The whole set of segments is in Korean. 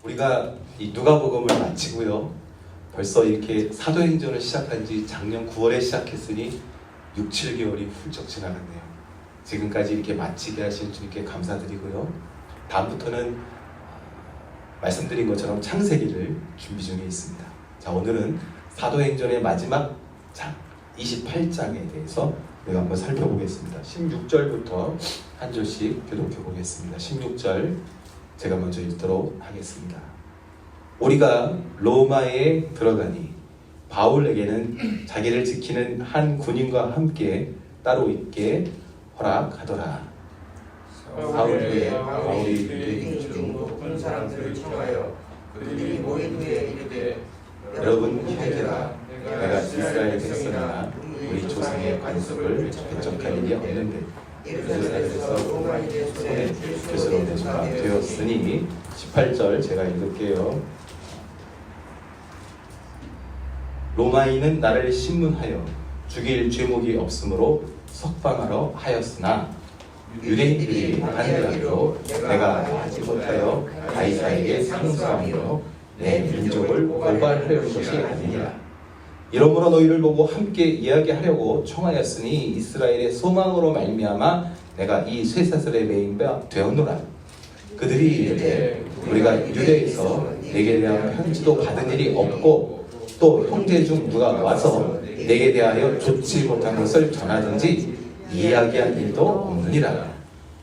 우리가 이 누가복음을 마치고요. 벌써 이렇게 사도행전을 시작한 지 작년 9월에 시작했으니 6, 7개월이 훌쩍 지나갔네요. 지금까지 이렇게 마치게 하신 주님께 감사드리고요. 다음부터는 말씀드린 것처럼 창세기를 준비 중에 있습니다. 자, 오늘은 사도행전의 마지막 장 28장에 대해서 우리가 한번 살펴보겠습니다. 16절부터 한 절씩 교독해 보겠습니다. 16절 제가 먼저 읽도록 하겠습니다. 우리가 로마에 들어가니 바울에게는 자기를 지키는 한 군인과 함께 따로 있게 허락하더라. 바울이 유대인 중 높은 사람들을 청하여 그들이 모인 후에 이르되 여러분 형제라, 내가 이스라엘 백성이나 우리 조상의 관습을 배척할 일이 없는데 예루살렘에서 로마인의 손에 교수로 되었으니 18절 제가 읽을게요. 로마인은 나를 신문하여 죽일 죄목이 없으므로 석방하러 하였으나 유대인들이 반대하기로 내가 하지 못하여 가이사에게 상소하며 내 민족을 고발하려는 것이 아니니라. 이러므로 너희를 보고 함께 이야기하려고 청하였으니 이스라엘의 소망으로 말미암아 내가 이 쇠사슬에 매인 바 되었노라. 그들이 이르되 우리가 유대에서 내게 대한 편지도 받은 일이 없고 또 형제 중 누가 와서 내게 대하여 좋지 못한 것을 전하든지 이야기한 일도 없느니라.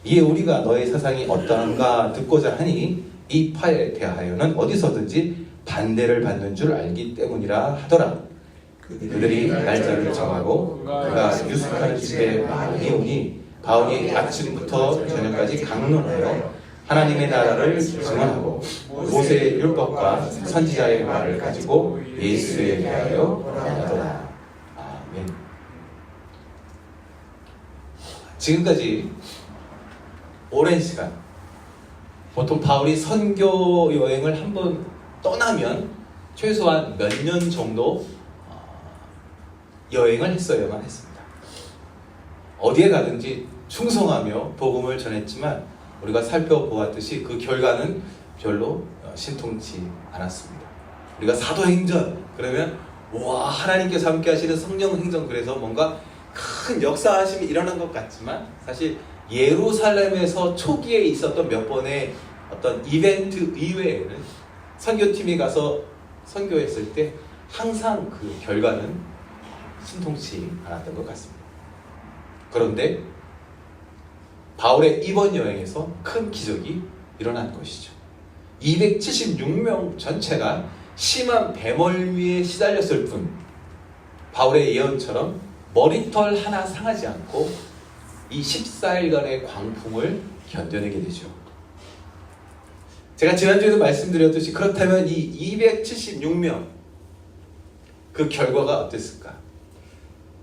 이에 우리가 너의 사상이 어떠한가 듣고자 하니 이 파에 대하여는 어디서든지 반대를 받는 줄 알기 때문이라 하더라. 그들이 날짜를 정하고 그가 유숙하는 집에 많이 오니 바울이 아침부터 저녁까지 강론하여 하나님의 나라를 증언하고 모세의 율법과 선지자의 말을 가지고 예수에 대하여 말하더라. 아멘. 지금까지 오랜 시간, 보통 바울이 선교 여행을 한번 떠나면 최소한 몇 년 정도 여행을 했어야만 했습니다. 어디에 가든지 충성하며 복음을 전했지만 우리가 살펴보았듯이 그 결과는 별로 신통치 않았습니다. 우리가 사도행전 그러면 와, 하나님께서 함께 하시는 성령 행전, 그래서 뭔가 큰 역사하심이 일어난 것 같지만 사실 예루살렘에서 초기에 있었던 몇 번의 어떤 이벤트 이외에는 선교팀이 가서 선교했을 때 항상 그 결과는 신통치 않았던 것 같습니다. 그런데 바울의 이번 여행에서 큰 기적이 일어난 것이죠. 276명 전체가 심한 배멀미에 시달렸을 뿐 바울의 예언처럼 머리털 하나 상하지 않고 이 14일간의 광풍을 견뎌내게 되죠. 제가 지난주에도 말씀드렸듯이 그렇다면 이 276명 그 결과가 어땠을까?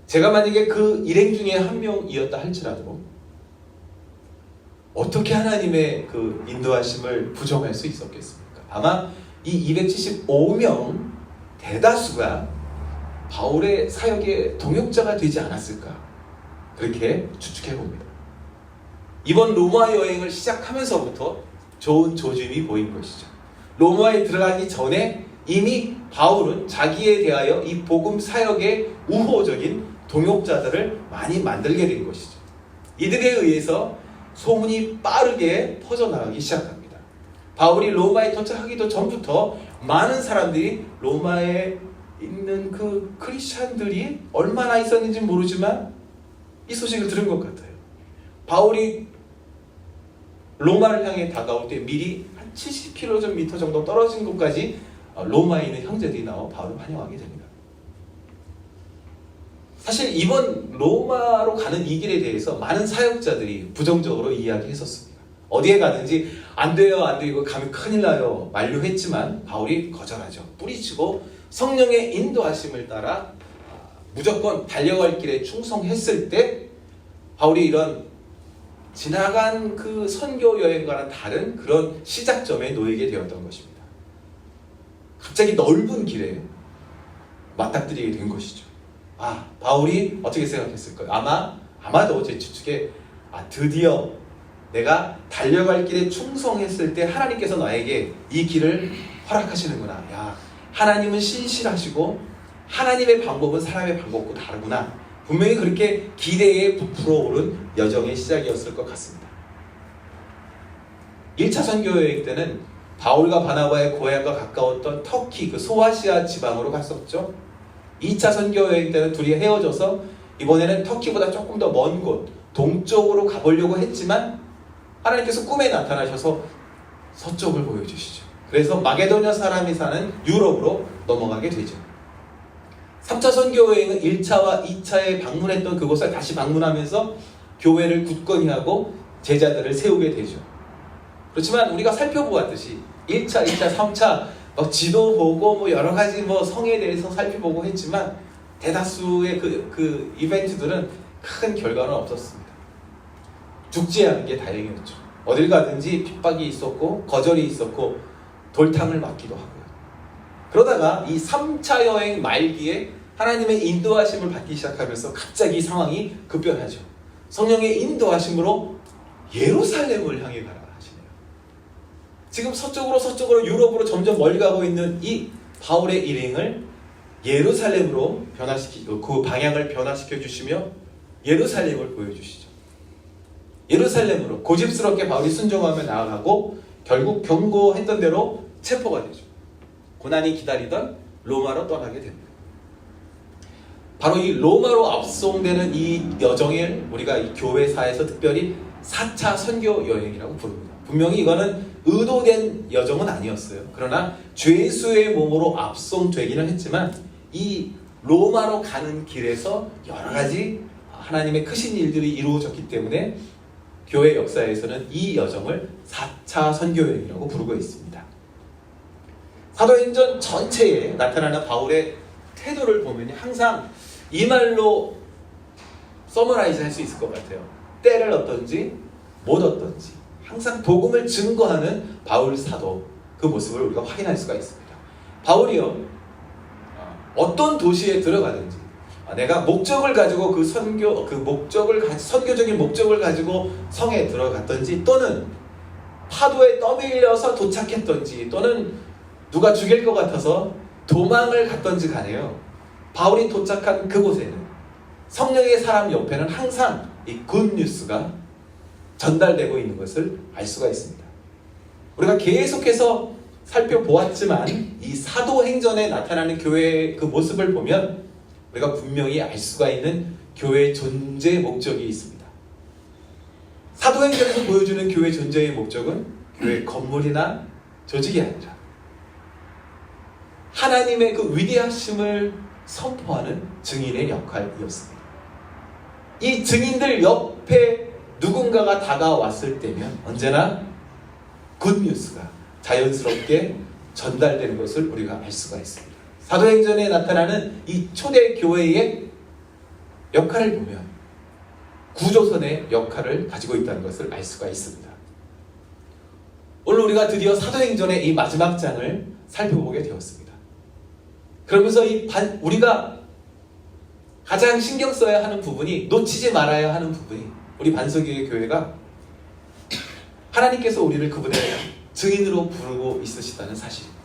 제가 만약에 그 일행 중에 한 명이었다 할지라도 어떻게 하나님의 그 인도하심을 부정할 수 있었겠습니까? 아마 이 275명 대다수가 바울의 사역의 동역자가 되지 않았을까, 그렇게 추측해 봅니다. 이번 로마 여행을 시작하면서부터 좋은 조짐이 보인 것이죠. 로마에 들어가기 전에 이미 바울은 자기에 대하여 이 복음 사역의 우호적인 동역자들을 많이 만들게 된 것이죠. 이들에 의해서 소문이 빠르게 퍼져나가기 시작합니다. 바울이 로마에 도착하기도 전부터 많은 사람들이 로마에 있는 그 크리스찬들이 얼마나 있었는지 모르지만 이 소식을 들은 것 같아요. 바울이 로마를 향해 다가올 때 미리 한 70km 정도 떨어진 곳까지 로마에 있는 형제들이 나와 바울을 환영하게 됩니다. 사실 이번 로마로 가는 이 길에 대해서 많은 사역자들이 부정적으로 이야기했었습니다. 어디에 가든지 안 돼요, 안 돼요, 이거 가면 큰일 나요 만류했지만 바울이 거절하죠. 뿌리치고 성령의 인도하심을 따라 무조건 달려갈 길에 충성했을 때 바울이 이런 지나간 그 선교 여행과는 다른 그런 시작점에 놓이게 되었던 것입니다. 갑자기 넓은 길에 맞닥뜨리게 된 것이죠. 바울이 어떻게 생각했을까요? 아마도 제 추측에 드디어 내가 달려갈 길에 충성했을 때 하나님께서 나에게 이 길을 허락하시는구나. 야, 하나님은 신실하시고 하나님의 방법은 사람의 방법과 다르구나. 분명히 그렇게 기대에 부풀어 오른 여정의 시작이었을 것 같습니다. 1차 선교 여행 때는 바울과 바나바의 고향과 가까웠던 터키 그 소아시아 지방으로 갔었죠. 2차 선교 여행 때는 둘이 헤어져서 이번에는 터키보다 조금 더 먼 곳 동쪽으로 가보려고 했지만 하나님께서 꿈에 나타나셔서 서쪽을 보여주시죠. 그래서 마게도냐 사람이 사는 유럽으로 넘어가게 되죠. 3차 선교 여행은 1차와 2차에 방문했던 그곳을 다시 방문하면서 교회를 굳건히 하고 제자들을 세우게 되죠. 그렇지만 우리가 살펴보았듯이 1차, 2차, 3차 지도 보고 여러 가지 성에 대해서 살펴보고 했지만 대다수의 그 이벤트들은 큰 결과는 없었습니다. 죽지 않은 게 다행이었죠. 어딜 가든지 핍박이 있었고 거절이 있었고 돌탕을 맞기도 하고요. 그러다가 이 3차 여행 말기에 하나님의 인도하심을 받기 시작하면서 갑자기 상황이 급변하죠. 성령의 인도하심으로 예루살렘을 향해 가라 하시네요. 지금 서쪽으로 유럽으로 점점 멀리 가고 있는 이 바울의 일행을 예루살렘으로 그 방향을 변화시켜 주시며 예루살렘을 보여주시죠. 예루살렘으로 고집스럽게 바울이 순종하며 나아가고 결국 경고했던 대로 체포가 되죠. 고난이 기다리던 로마로 떠나게 됩니다. 바로 이 로마로 압송되는 이 여정을 우리가 이 교회사에서 특별히 4차 선교 여행이라고 부릅니다. 분명히 이거는 의도된 여정은 아니었어요. 그러나 죄수의 몸으로 압송되기는 했지만 이 로마로 가는 길에서 여러 가지 하나님의 크신 일들이 이루어졌기 때문에 교회 역사에서는 이 여정을 4차 선교 여행이라고 부르고 있습니다. 사도행전 전체에 나타나는 바울의 태도를 보면 항상 이 말로 서머라이즈 할 수 있을 것 같아요. 때를 얻든지 못 얻든지 항상 복음을 증거하는 바울 사도 그 모습을 우리가 확인할 수가 있습니다. 바울이요 어떤 도시에 들어가든지 내가 목적을 가지고 선교적인 목적을 가지고 성에 들어갔든지 또는 파도에 떠밀려서 도착했든지 또는 누가 죽일 것 같아서 도망을 갔든지 간에요. 바울이 도착한 그곳에는 성령의 사람 옆에는 항상 이 굿뉴스가 전달되고 있는 것을 알 수가 있습니다. 우리가 계속해서 살펴보았지만 이 사도행전에 나타나는 교회의 그 모습을 보면 우리가 분명히 알 수가 있는 교회의 존재 목적이 있습니다. 사도행전에서 보여주는 교회 존재의 목적은 교회 건물이나 조직이 아니라 하나님의 그 위대하심을 선포하는 증인의 역할이었습니다. 이 증인들 옆에 누군가가 다가왔을 때면 언제나 굿뉴스가 자연스럽게 전달되는 것을 우리가 알 수가 있습니다. 사도행전에 나타나는 이 초대 교회의 역할을 보면 구조선의 역할을 가지고 있다는 것을 알 수가 있습니다. 오늘 우리가 드디어 사도행전의 이 마지막 장을 살펴보게 되었습니다. 그러면서 우리가 가장 신경 써야 하는 부분이 놓치지 말아야 하는 부분이 우리 반석교회 교회가 하나님께서 우리를 그분의 증인으로 부르고 있으시다는 사실입니다.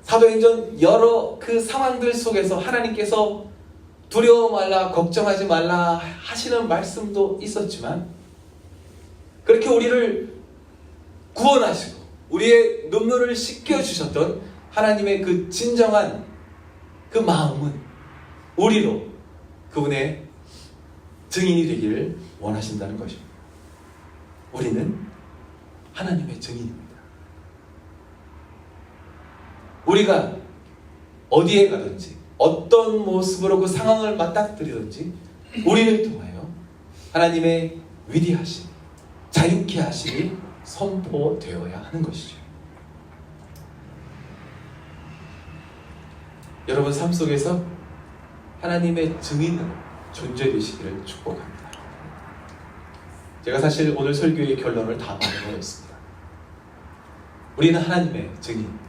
사도행전 여러 그 상황들 속에서 하나님께서 두려워 말라, 걱정하지 말라 하시는 말씀도 있었지만 그렇게 우리를 구원하시고 우리의 눈물을 씻겨주셨던 하나님의 그 진정한 그 마음은 우리로 그분의 증인이 되기를 원하신다는 것입니다. 우리는 하나님의 증인입니다. 우리가 어디에 가든지 어떤 모습으로 그 상황을 맞닥뜨리든지 우리를 통하여 하나님의 위대하심, 자유케 하심이 선포되어야 하는 것이죠. 여러분 삶 속에서 하나님의 증인으로 존재되시기를 축복합니다. 제가 사실 오늘 설교의 결론을 다 말해버렸습니다. 우리는 하나님의 증인입니다.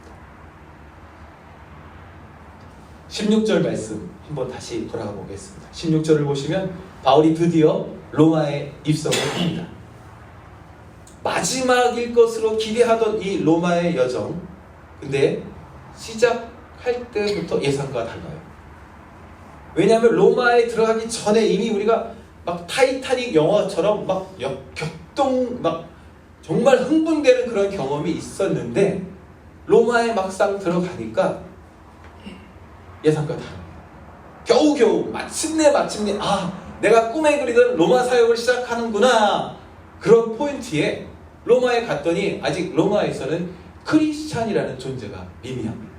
16절 말씀 한번 다시 돌아가 보겠습니다. 16절을 보시면 바울이 드디어 로마에 입성을 합니다. 마지막일 것으로 기대하던 이 로마의 여정, 근데 시작할 때부터 예상과 달라요. 왜냐하면 로마에 들어가기 전에 이미 우리가 막 타이타닉 영화처럼 막 격동 막 정말 흥분되는 그런 경험이 있었는데 로마에 막상 들어가니까 예상과 다릅니다. 겨우겨우 마침내 내가 꿈에 그리던 로마 사역을 시작하는구나, 그런 포인트에 로마에 갔더니 아직 로마에서는 크리스찬이라는 존재가 미미합니다.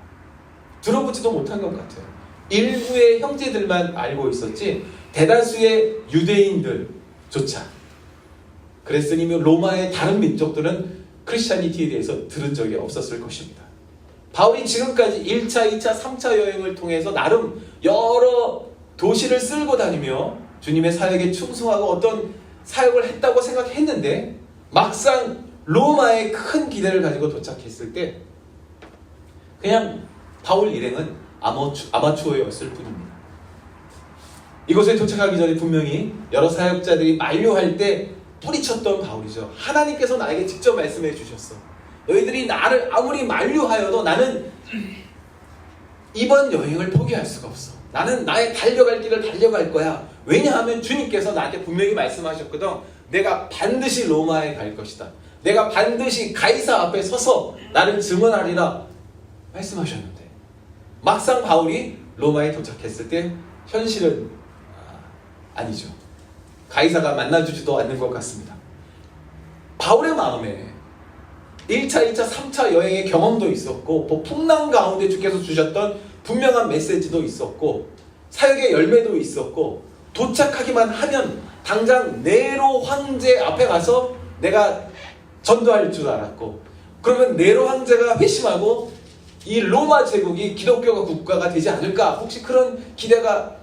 들어보지도 못한 것 같아요. 일부의 형제들만 알고 있었지 대다수의 유대인들조차, 그랬으니 로마의 다른 민족들은 크리스찬리티에 대해서 들은 적이 없었을 것입니다. 바울이 지금까지 1차, 2차, 3차 여행을 통해서 나름 여러 도시를 쓸고 다니며 주님의 사역에 충성하고 어떤 사역을 했다고 생각했는데 막상 로마에 큰 기대를 가지고 도착했을 때 그냥 바울 일행은 아마추어였을 뿐입니다. 이곳에 도착하기 전에 분명히 여러 사역자들이 만류할 때 뿌리쳤던 바울이죠. 하나님께서 나에게 직접 말씀해 주셨어. 너희들이 나를 아무리 만류하여도 나는 이번 여행을 포기할 수가 없어. 나는 나의 달려갈 길을 달려갈 거야. 왜냐하면 주님께서 나한테 분명히 말씀하셨거든. 내가 반드시 로마에 갈 것이다. 내가 반드시 가이사 앞에 서서 나를 증언하리라 말씀하셨는데 막상 바울이 로마에 도착했을 때 현실은 아니죠. 가이사가 만나주지도 않는 것 같습니다. 바울의 마음에 1차, 2차, 3차 여행의 경험도 있었고 풍랑 가운데 주께서 주셨던 분명한 메시지도 있었고 사역의 열매도 있었고 도착하기만 하면 당장 네로 황제 앞에 가서 내가 전도할 줄 알았고 그러면 네로 황제가 회심하고 이 로마 제국이 기독교가 국가가 되지 않을까, 혹시 그런 기대가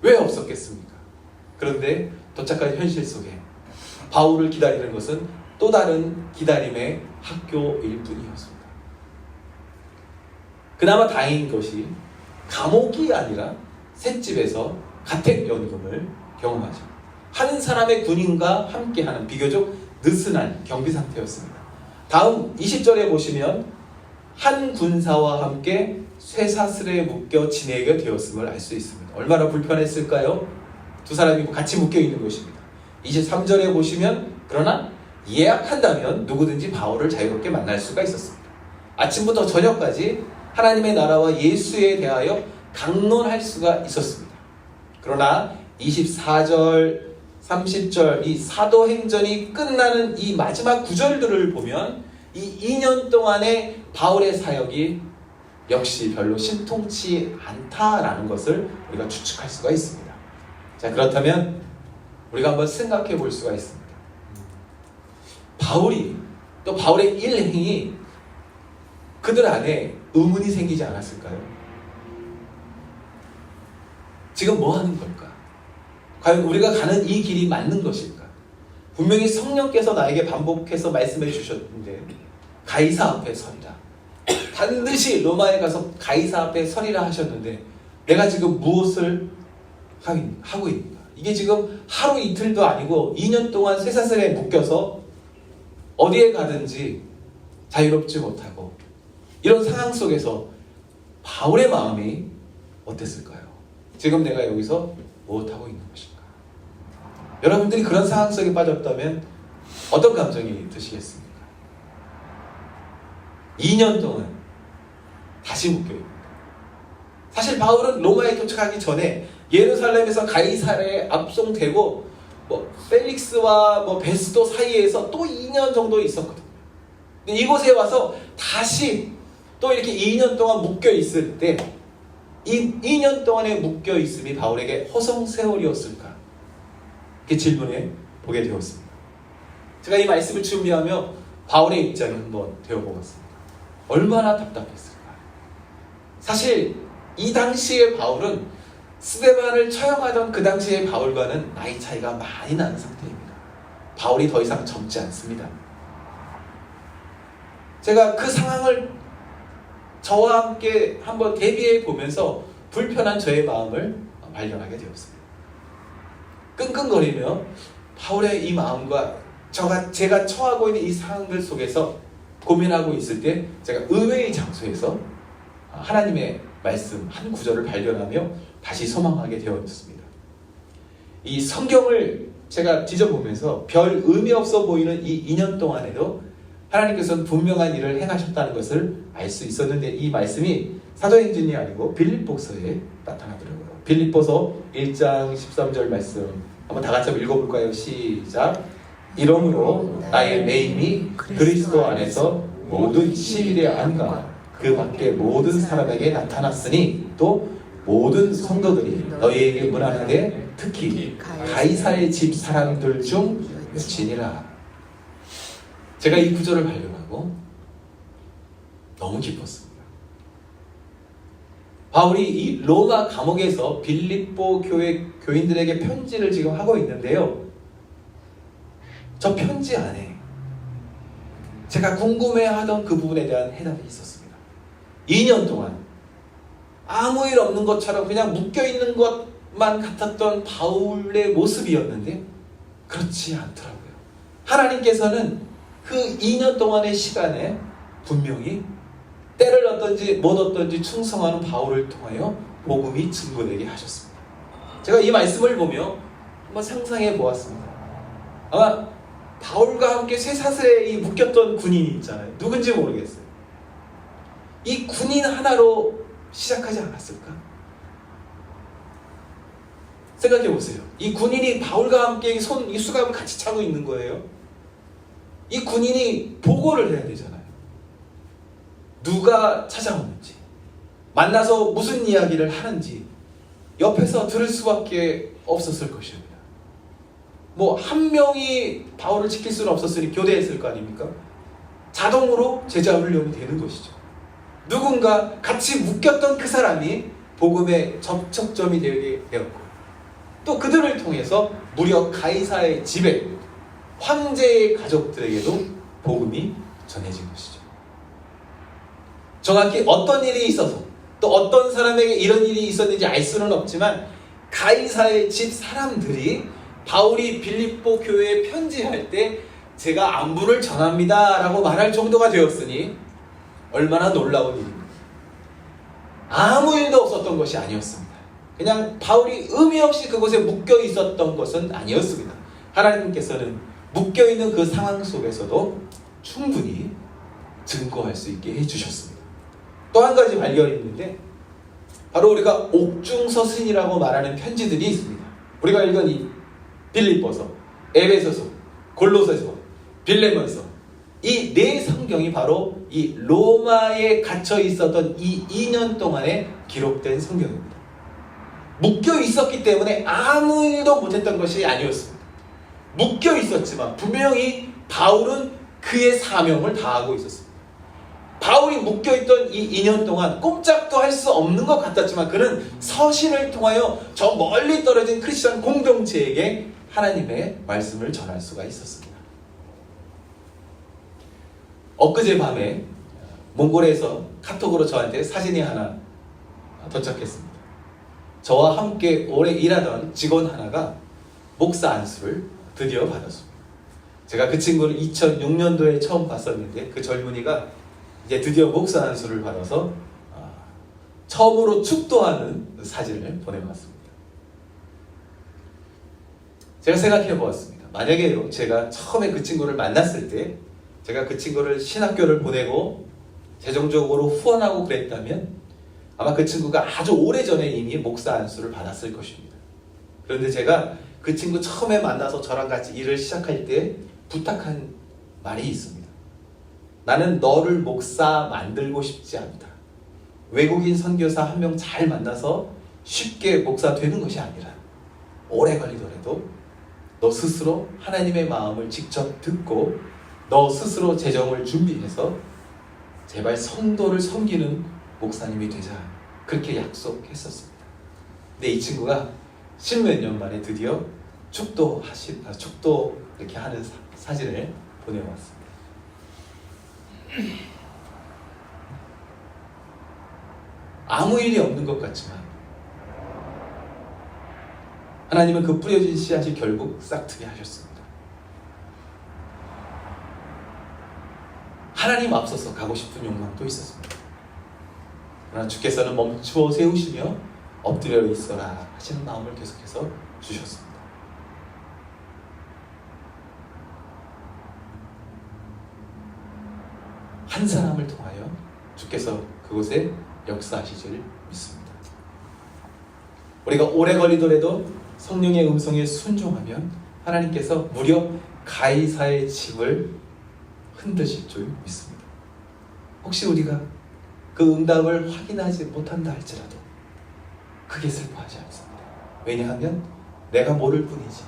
왜 없었겠습니까? 그런데 도착한 현실 속에 바울을 기다리는 것은 또 다른 기다림의 학교일 뿐이었습니다. 그나마 다행인 것이 감옥이 아니라 셋집에서 가택연금을 경험하죠. 한 사람의 군인과 함께하는 비교적 느슨한 경비 상태였습니다. 다음 20절에 보시면 한 군사와 함께 쇠사슬에 묶여 지내게 되었음을 알 수 있습니다. 얼마나 불편했을까요? 두 사람이 같이 묶여 있는 것입니다. 23절에 보시면 그러나 예약한다면 누구든지 바울을 자유롭게 만날 수가 있었습니다. 아침부터 저녁까지 하나님의 나라와 예수에 대하여 강론할 수가 있었습니다. 그러나 24절, 30절 이 사도행전이 끝나는 이 마지막 구절들을 보면 이 2년 동안의 바울의 사역이 역시 별로 신통치 않다라는 것을 우리가 추측할 수가 있습니다. 자, 그렇다면 우리가 한번 생각해 볼 수가 있습니다. 바울이 또 바울의 일행이 그들 안에 의문이 생기지 않았을까요? 지금 뭐 하는 걸까? 과연 우리가 가는 이 길이 맞는 것일까? 분명히 성령께서 나에게 반복해서 말씀해 주셨는데 가이사 앞에 서리라, 반드시 로마에 가서 가이사 앞에 서리라 하셨는데 내가 지금 무엇을 하고 있는가? 이게 지금 하루 이틀도 아니고 2년 동안 쇠사슬에 묶여서 어디에 가든지 자유롭지 못하고 이런 상황 속에서 바울의 마음이 어땠을까요? 지금 내가 여기서 무엇하고 있는 것인가? 여러분들이 그런 상황 속에 빠졌다면 어떤 감정이 드시겠습니까? 2년 동안 다시 묶여있습니다. 사실 바울은 로마에 도착하기 전에 예루살렘에서 가이사랴에 압송되고 펠릭스와 베스도 사이에서 또 2년 정도 있었거든요. 근데 이곳에 와서 다시 또 이렇게 2년 동안 묶여 있을 때 이 2년 동안의 묶여 있음이 바울에게 허송세월이었을까? 이렇게 질문해 보게 되었습니다. 제가 이 말씀을 준비하며 바울의 입장에 한번 되어보았습니다. 얼마나 답답했을까? 사실 이 당시의 바울은 스데반을 처형하던 그 당시의 바울과는 나이 차이가 많이 나는 상태입니다. 바울이 더 이상 젊지 않습니다. 제가 그 상황을 저와 함께 한번 대비해 보면서 불편한 저의 마음을 발견하게 되었습니다. 끙끙거리며 바울의 이 마음과 제가 처하고 있는 이 상황들 속에서 고민하고 있을 때 제가 의외의 장소에서 하나님의 말씀 한 구절을 발견하며 다시 소망하게 되었습니다. 이 성경을 제가 뒤져보면서 별 의미 없어 보이는 이 2년 동안에도 하나님께서는 분명한 일을 행하셨다는 것을 알 수 있었는데, 이 말씀이 사도행전이 아니고 빌립보서에 나타나더라고요. 빌립보서 1장 13절 말씀 한번 다 같이 읽어볼까요? 시작. 이러므로 나의 매임이 그리스도 안에서 모든 시일의 안과 그 밖에 모든 사람에게 나타났으니 또 모든 성도들이 너희에게 문안하되 특히 가이사의 집 사람들 중 몇이니라. 제가 이 구절을 발견하고 너무 기뻤습니다. 바울이 이 로마 감옥에서 빌립보 교회 교인들에게 편지를 지금 하고 있는데요, 저 편지 안에 제가 궁금해하던 그 부분에 대한 해답이 있었습니다. 2년 동안 아무 일 없는 것처럼 그냥 묶여있는 것만 같았던 바울의 모습이었는데 그렇지 않더라고요. 하나님께서는 그 2년 동안의 시간에 분명히 때를 얻든지 못 얻든지 충성하는 바울을 통하여 복음이 증거되게 하셨습니다. 제가 이 말씀을 보며 한번 상상해 보았습니다. 아마 바울과 함께 쇠사슬에 묶였던 군인이 있잖아요. 누군지 모르겠어요. 이 군인 하나로 시작하지 않았을까? 생각해 보세요. 이 군인이 바울과 함께 이 수갑을 같이 차고 있는 거예요. 이 군인이 보고를 해야 되잖아요. 누가 찾아오는지, 만나서 무슨 이야기를 하는지 옆에서 들을 수밖에 없었을 것입니다. 뭐 한 명이 바울을 지킬 수는 없었으니 교대했을 거 아닙니까? 자동으로 제자 훈련이 되는 것이죠. 누군가 같이 묶였던 그 사람이 복음의 접촉점이 되게 되었고, 또 그들을 통해서 무려 가이사의 집에 황제의 가족들에게도 복음이 전해진 것이죠. 정확히 어떤 일이 있어서 또 어떤 사람에게 이런 일이 있었는지 알 수는 없지만 가이사의 집 사람들이 바울이 빌립보 교회에 편지할 때 제가 안부를 전합니다 라고 말할 정도가 되었으니 얼마나 놀라운 일입니까? 아무 일도 없었던 것이 아니었습니다. 그냥 바울이 의미 없이 그곳에 묶여 있었던 것은 아니었습니다. 하나님께서는 묶여 있는 그 상황 속에서도 충분히 증거할 수 있게 해주셨습니다. 또 한 가지 발견이 있는데, 바로 우리가 옥중서신이라고 말하는 편지들이 있습니다. 우리가 읽은 이 빌립보서, 에베소서, 골로새서, 빌레몬서, 이 네 성경이 바로 이 로마에 갇혀 있었던 이 2년 동안에 기록된 성경입니다. 묶여 있었기 때문에 아무 일도 못했던 것이 아니었습니다. 묶여 있었지만 분명히 바울은 그의 사명을 다하고 있었습니다. 바울이 묶여있던 이 2년 동안 꼼짝도 할 수 없는 것 같았지만 그는 서신을 통하여 저 멀리 떨어진 크리스천 공동체에게 하나님의 말씀을 전할 수가 있었습니다. 엊그제 밤에 몽골에서 카톡으로 저한테 사진이 하나 도착했습니다. 저와 함께 오래 일하던 직원 하나가 목사 안수를 드디어 받았습니다. 제가 그 친구를 2006년도에 처음 봤었는데 그 젊은이가 이제 드디어 목사 안수를 받아서 처음으로 축도하는 사진을 보내봤습니다. 제가 생각해 보았습니다. 만약에요, 제가 처음에 그 친구를 만났을 때 제가 그 친구를 신학교를 보내고 재정적으로 후원하고 그랬다면 아마 그 친구가 아주 오래전에 이미 목사 안수를 받았을 것입니다. 그런데 제가 그 친구 처음에 만나서 저랑 같이 일을 시작할 때 부탁한 말이 있습니다. 나는 너를 목사 만들고 싶지 않다. 외국인 선교사 한 명 잘 만나서 쉽게 목사 되는 것이 아니라 오래 걸리더라도 너 스스로 하나님의 마음을 직접 듣고 너 스스로 재정을 준비해서 제발 성도를 섬기는 목사님이 되자, 그렇게 약속했었습니다. 근데 이 친구가 십몇 년 만에 드디어 축도 이렇게 하는 사진을 보내왔습니다. 아무 일이 없는 것 같지만 하나님은 그 뿌려진 씨앗이 결국 싹트게 하셨습니다. 하나님 앞서서 가고 싶은 욕망도 있었습니다. 그러나 주께서는 멈추어 세우시며 엎드려 있어라 하시는 마음을 계속해서 주셨습니다. 한 사람을 통하여 주께서 그곳에 역사하실 줄 믿습니다. 우리가 오래 걸리더라도 성령의 음성에 순종하면 하나님께서 무려 가이사의 집을 흔드실 줄 믿습니다. 혹시 우리가 그 응답을 확인하지 못한다 할지라도 크게 슬퍼하지 않습니다. 왜냐하면 내가 모를 뿐이지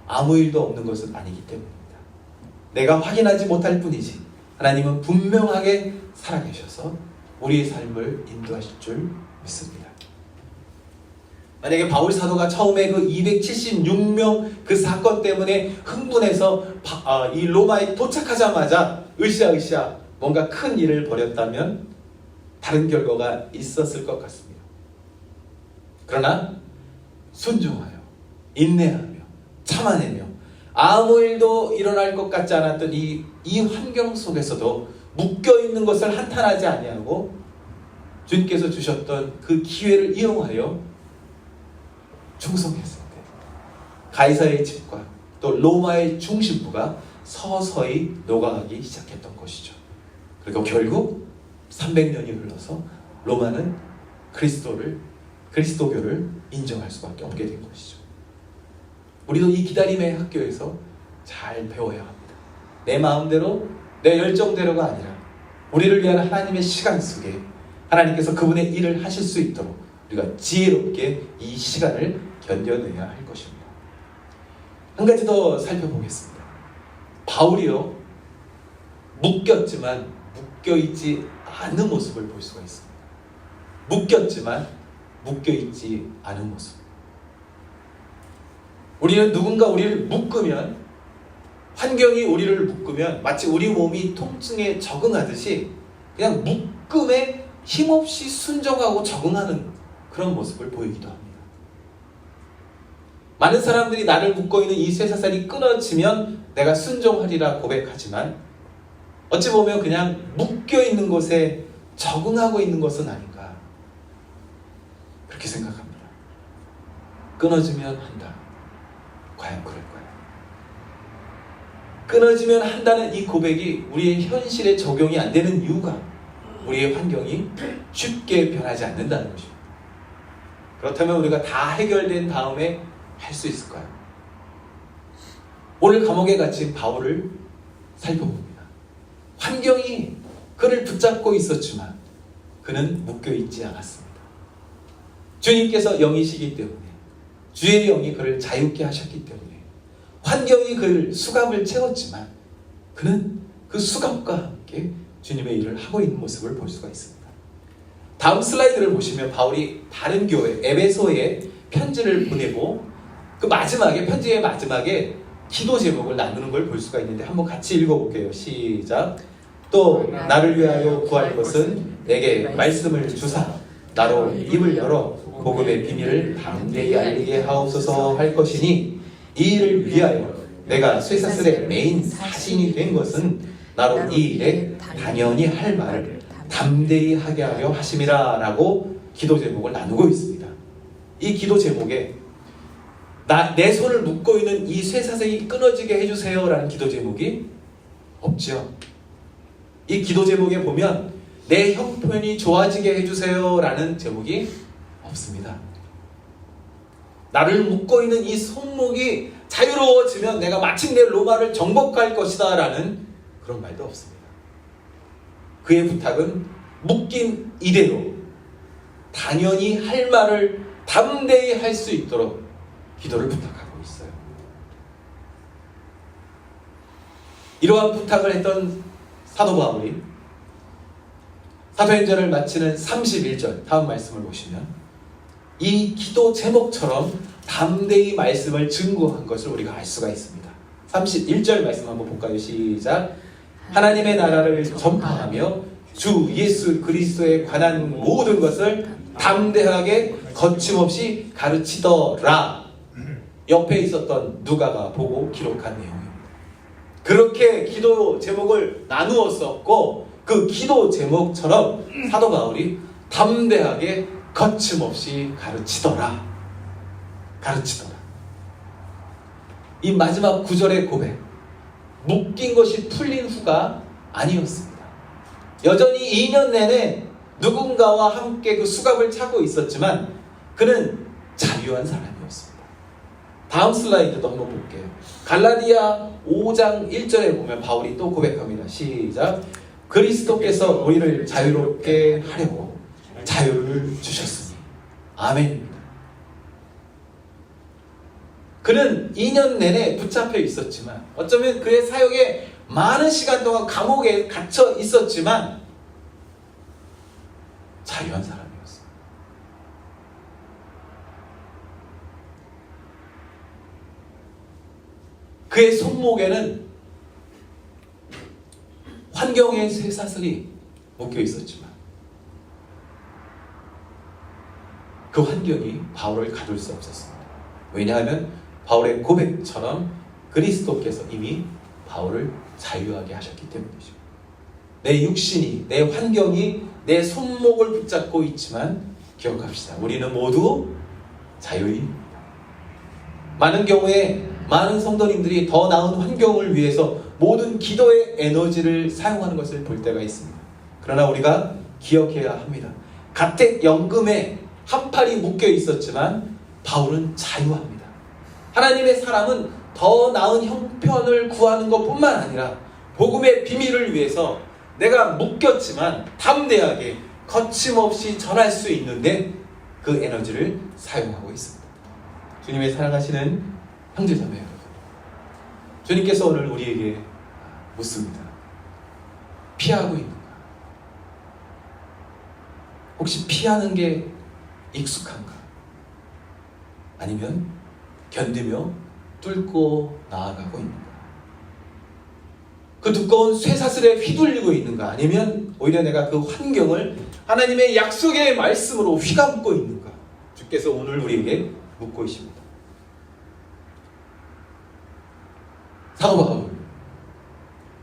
아무 일도 없는 것은 아니기 때문입니다. 내가 확인하지 못할 뿐이지 하나님은 분명하게 살아계셔서 우리의 삶을 인도하실 줄 믿습니다. 만약에 바울 사도가 처음에 그 276명 그 사건 때문에 흥분해서 이 로마에 도착하자마자 으쌰으쌰 뭔가 큰 일을 벌였다면 다른 결과가 있었을 것 같습니다. 그러나 순종하여 인내하며 참아내며 아무 일도 일어날 것 같지 않았던 이 환경 속에서도 묶여있는 것을 한탄하지 아니하고 주님께서 주셨던 그 기회를 이용하여 충성했을 때 가이사의 집과 또 로마의 중심부가 서서히 녹아가기 시작했던 것이죠. 그리고 결국 300년이 흘러서 로마는 그리스도교를 인정할 수밖에 없게 된 것이죠. 우리도 이 기다림의 학교에서 잘 배워야 합니다. 내 마음대로 내 열정대로가 아니라 우리를 위한 하나님의 시간 속에 하나님께서 그분의 일을 하실 수 있도록 우리가 지혜롭게 이 시간을 견뎌내야 할 것입니다. 한 가지 더 살펴보겠습니다. 바울이요 묶였지만 묶여있지 않은 모습을 볼 수가 있습니다. 묶였지만 묶여있지 않은 모습. 우리는 누군가 우리를 묶으면, 환경이 우리를 묶으면 마치 우리 몸이 통증에 적응하듯이 그냥 묶음에 힘없이 순종하고 적응하는 그런 모습을 보이기도 합니다. 많은 사람들이 나를 묶어있는 이 쇠사슬이 끊어지면 내가 순종하리라 고백하지만 어찌 보면 그냥 묶여있는 것에 적응하고 있는 것은 아닌가 그렇게 생각합니다. 끊어지면 한다. 과연 그럴까요? 끊어지면 한다는 이 고백이 우리의 현실에 적용이 안 되는 이유가 우리의 환경이 쉽게 변하지 않는다는 것입니다. 그렇다면 우리가 다 해결된 다음에 할 수 있을까요? 오늘 감옥에 갇힌 바울을 살펴봅니다. 환경이 그를 붙잡고 있었지만 그는 묶여있지 않았습니다. 주님께서 영이시기 때문에 주의 영이 그를 자유케 하셨기 때문에 환경이 그를 수갑을 채웠지만 그는 그 수갑과 함께 주님의 일을 하고 있는 모습을 볼 수가 있습니다. 다음 슬라이드를 보시면 바울이 다른 교회 에베소에 편지를 보내고 그 마지막에 편지의 마지막에 기도 제목을 나누는 걸 볼 수가 있는데 한번 같이 읽어볼게요. 시작. 또 나를 위하여 구할 것은 내게 말씀을 주사 나로 입을 열어 복음의 비밀을 담대히 알리게 하옵소서 할 것이니 이 일을 위하여 내가 쇠사슬의 메인 사신이 된 것은 나로 이 일에 당연히 할 말을 담대히 하게 하려 하심이라 라고 기도 제목을 나누고 있습니다. 이 기도 제목에 내 손을 묶고 있는 이 쇠사슬이 끊어지게 해주세요 라는 기도 제목이 없죠. 이 기도 제목에 보면 내 형편이 좋아지게 해주세요 라는 제목이 없습니다. 나를 묶고 있는 이 손목이 자유로워지면 내가 마침내 로마를 정복할 것이다 라는 그런 말도 없습니다. 그의 부탁은 묶인 이대로 당연히 할 말을 담대히 할 수 있도록 기도를 부탁하고 있어요. 이러한 부탁을 했던 사도 바울이 사도행전을 마치는 31절 다음 말씀을 보시면 이 기도 제목처럼 담대히 말씀을 증거한 것을 우리가 알 수가 있습니다. 31절 말씀 한번 볼까요? 시작. 하나님의 나라를 전파하며 주 예수 그리스도에 관한 모든 것을 담대하게 거침없이 가르치더라. 옆에 있었던 누가가 보고 기록한 내용입니다. 그렇게 기도 제목을 나누었었고 그 기도 제목처럼 사도 바울이 담대하게 거침없이 가르치더라. 이 마지막 9절의 고백, 묶인 것이 풀린 후가 아니었습니다. 여전히 2년 내내 누군가와 함께 그 수갑을 차고 있었지만 그는 자유한 사람이었습니다. 다음 슬라이드도 한번 볼게요. 갈라디아 5장 1절에 보면 바울이 또 고백합니다. 시작. 그리스도께서 우리를 자유롭게 하려고 자유를 주셨으니. 아멘입니다. 그는 2년 내내 붙잡혀 있었지만, 어쩌면 그의 사역에 많은 시간 동안 감옥에 갇혀 있었지만 자유한 사람이었어요. 그의 손목에는 환경의 쇠사슬이 묶여 있었지만 그 환경이 바울을 가둘 수 없었습니다. 왜냐하면 바울의 고백처럼 그리스도께서 이미 바울을 자유하게 하셨기 때문이죠. 내 육신이, 내 환경이 내 손목을 붙잡고 있지만 기억합시다. 우리는 모두 자유인입니다. 많은 경우에 많은 성도님들이 더 나은 환경을 위해서 모든 기도의 에너지를 사용하는 것을 볼 때가 있습니다. 그러나 우리가 기억해야 합니다. 가택연금에 한 팔이 묶여 있었지만 바울은 자유합니다. 하나님의 사람은 더 나은 형편을 구하는 것뿐만 아니라 복음의 비밀을 위해서 내가 묶였지만 담대하게 거침없이 전할 수 있는데 그 에너지를 사용하고 있습니다. 주님의 사랑하시는 형제자매 여러분, 주님께서 오늘 우리에게 묻습니다. 피하고 있는가? 혹시 피하는 게 익숙한가? 아니면 견디며 뚫고 나아가고 있는가? 그 두꺼운 쇠사슬에 휘둘리고 있는가? 아니면 오히려 내가 그 환경을 하나님의 약속의 말씀으로 휘감고 있는가? 주께서 오늘 우리에게 묻고 계십니다. 사도 바울,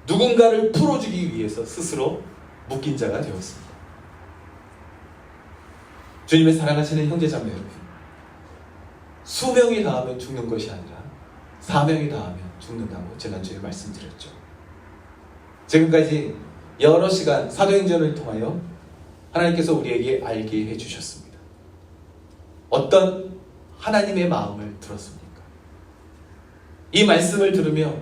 누군가를 풀어주기 위해서 스스로 묶인 자가 되었습니다. 주님의 사랑하시는 형제자매 여러분, 수명이 닿으면 죽는 것이 아니라 사명이 닿으면 죽는다고 지난주에 말씀드렸죠. 지금까지 여러 시간 사도행전을 통하여 하나님께서 우리에게 알게 해주셨습니다. 어떤 하나님의 마음을 들었습니까? 이 말씀을 들으며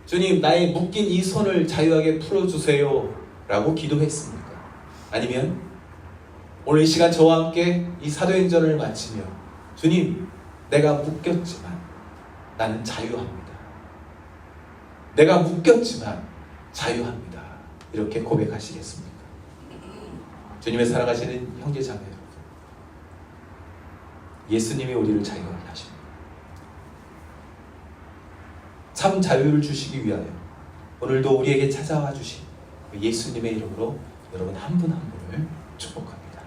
주님, 나의 묶인 이 손을 자유하게 풀어주세요 라고 기도했습니까? 아니면 오늘 이 시간 저와 함께 이 사도행전을 마치며 주님, 내가 묶였지만 나는 자유합니다. 내가 묶였지만 자유합니다. 이렇게 고백하시겠습니까? 주님의 사랑하시는 형제자매 여러분, 예수님이 우리를 자유하게 하십니다. 참 자유를 주시기 위하여 오늘도 우리에게 찾아와 주신 예수님의 이름으로 여러분 한 분 한 분을 축복합니다.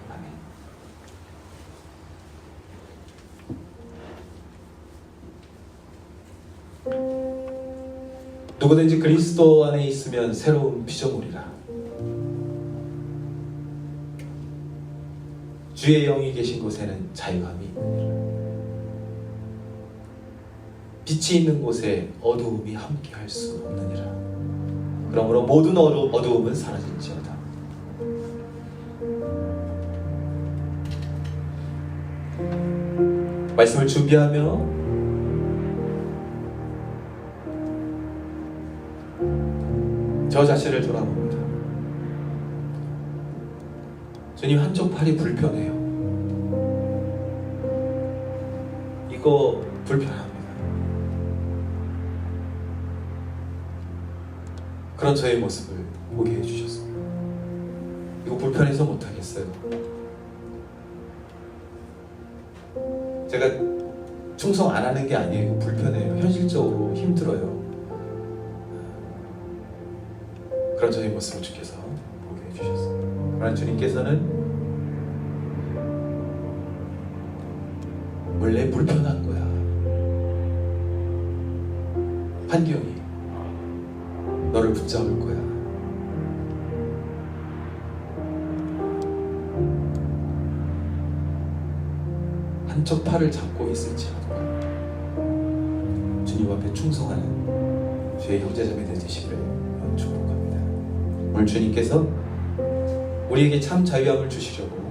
아멘. 누구든지 그리스도 안에 있으면 새로운 피조물이라. 주의 영이 계신 곳에는 자유함이 있느니라. 빛이 있는 곳에 어두움이 함께할 수 없느니라. 그러므로 모든 어두움은 사라질지어다. 말씀을 준비하며 저 자신을 돌아봅니다. 주님, 한쪽 팔이 불편해요. 이거 불편합니다. 그런 저의 모습을 보게 해주셨습니다. 이거 불편해서 못하겠어요. 제가 충성 안 하는 게 아니에요. 이거 불편해요. 현실적으로 힘들어요. 그런 저의 모습을 주께서 보게 해주셨습니다. 그러나 주님께서는 원래 불편한 거야. 환경이 너를 붙잡을 거야. 한쪽 팔을 잡고 있을지라도 주님 앞에 충성하는 주의 형제자매들 되시기를 축복합니다. 오늘 주님께서 우리에게 참 자유함을 주시려고